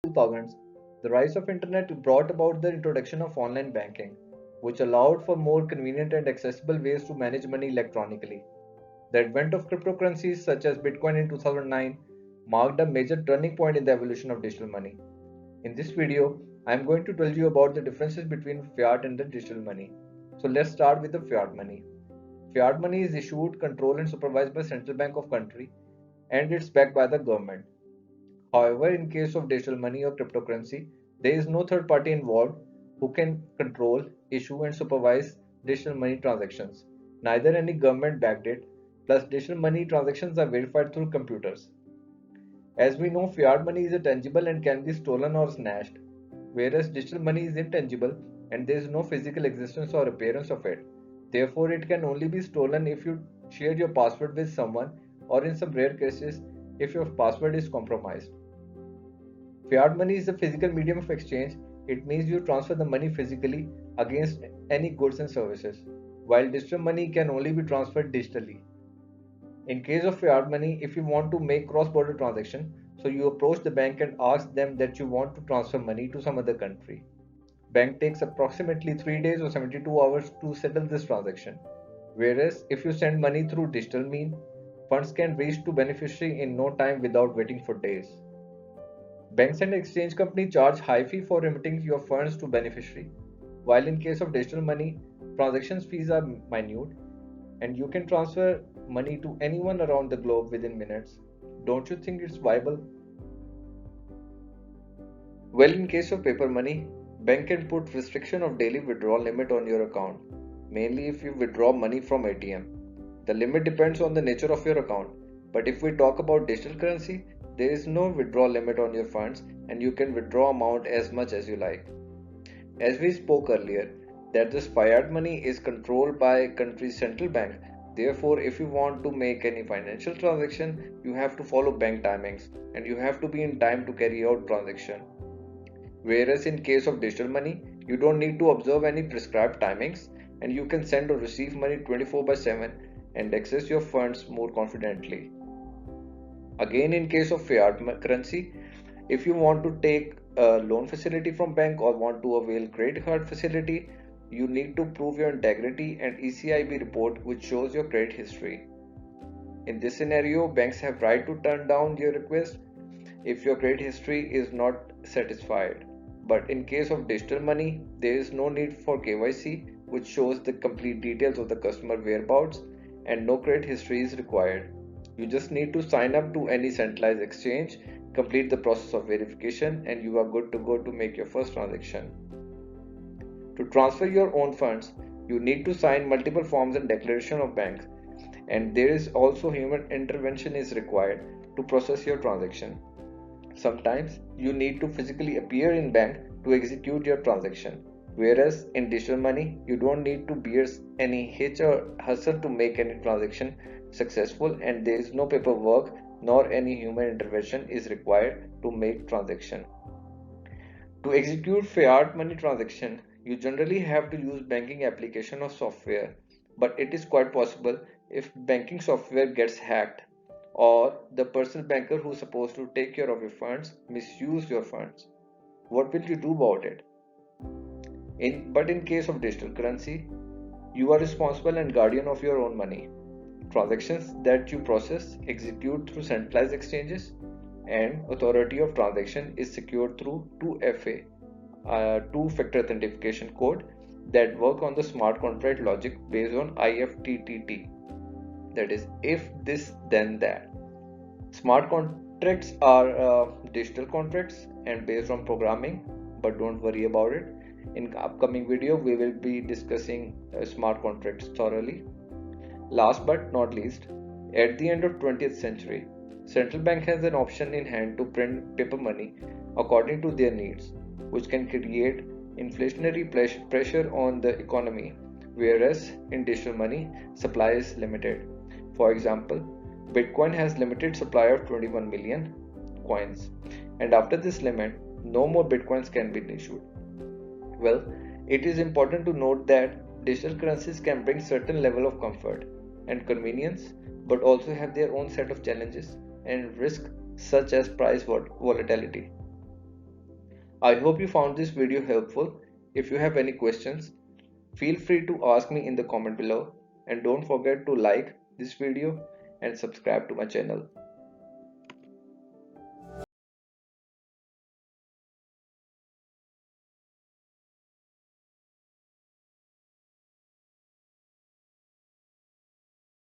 2000s, the rise of internet brought about the introduction of online banking, which allowed for more convenient and accessible ways to manage money electronically. The advent of cryptocurrencies such as Bitcoin in 2009 marked a major turning point in the evolution of digital money. In this video, I am going to tell you about the differences between fiat and the digital money. So let's start with the fiat money. Fiat money is issued, controlled and supervised by central bank of country and it's backed by the government. However, in case of digital money or cryptocurrency, there is no third party involved who can control, issue, and supervise digital money transactions. Neither any government backed it, plus, digital money transactions are verified through computers. As we know, fiat money is a tangible and can be stolen or snatched, whereas digital money is intangible and there is no physical existence or appearance of it. Therefore, it can only be stolen if you share your password with someone, or in some rare cases, if your password is compromised. Fiat money is a physical medium of exchange. It means you transfer the money physically against any goods and services, while digital money can only be transferred digitally. In case of fiat money, if you want to make cross-border transaction, so you approach the bank and ask them that you want to transfer money to some other country. Bank takes approximately 3 days or 72 hours to settle this transaction. Whereas if you send money through digital mean, funds can reach to beneficiary in no time without waiting for days. Banks and exchange companies charge high fee for remitting your funds to beneficiary, while in case of digital money, transactions fees are minute and you can transfer money to anyone around the globe within minutes. Don't you think it's viable? Well, in case of paper money, bank can put restriction of daily withdrawal limit on your account, mainly if you withdraw money from ATM. The limit depends on the nature of your account, but if we talk about digital currency, there is no withdrawal limit on your funds and you can withdraw amount as much as you like. As we spoke earlier, that this fiat money is controlled by country's central bank. Therefore, if you want to make any financial transaction, you have to follow bank timings and you have to be in time to carry out transaction. Whereas in case of digital money, you don't need to observe any prescribed timings and you can send or receive money 24/7 and access your funds more confidently. Again, in case of fiat currency, if you want to take a loan facility from bank or want to avail credit card facility, you need to prove your integrity and ECIB report which shows your credit history. In this scenario, banks have right to turn down your request if your credit history is not satisfied. But in case of digital money, there is no need for KYC which shows the complete details of the customer whereabouts and no credit history is required. You just need to sign up to any centralized exchange, complete the process of verification and you are good to go to make your first transaction. To transfer your own funds, you need to sign multiple forms and declaration of banks and there is also human intervention is required to process your transaction. Sometimes you need to physically appear in bank to execute your transaction. Whereas in digital money, you don't need to bear any hitch or hustle to make any transaction successful and there is no paperwork nor any human intervention is required to make transaction. To execute fiat money transaction, you generally have to use banking application or software, but it is quite possible if banking software gets hacked or the personal banker who is supposed to take care of your funds misuse your funds. What will you do about it? But in case of digital currency, you are responsible and guardian of your own money. Transactions that you process execute through centralized exchanges and authority of transaction is secured through 2FA, two-factor authentication code that work on the smart contract logic based on IFTTT. That is, if this then that. Smart contracts are digital contracts and based on programming, but don't worry about it. In upcoming video, we will be discussing smart contracts thoroughly. Last but not least, at the end of 20th century, central bank has an option in hand to print paper money according to their needs, which can create inflationary pressure on the economy, whereas in digital money, supply is limited. For example, Bitcoin has limited supply of 21 million coins, and after this limit, no more Bitcoins can be issued. Well, it is important to note that digital currencies can bring certain level of comfort and convenience, but also have their own set of challenges and risks such as price volatility. I hope you found this video helpful. If you have any questions, feel free to ask me in the comment below, and don't forget to like this video and subscribe to my channel.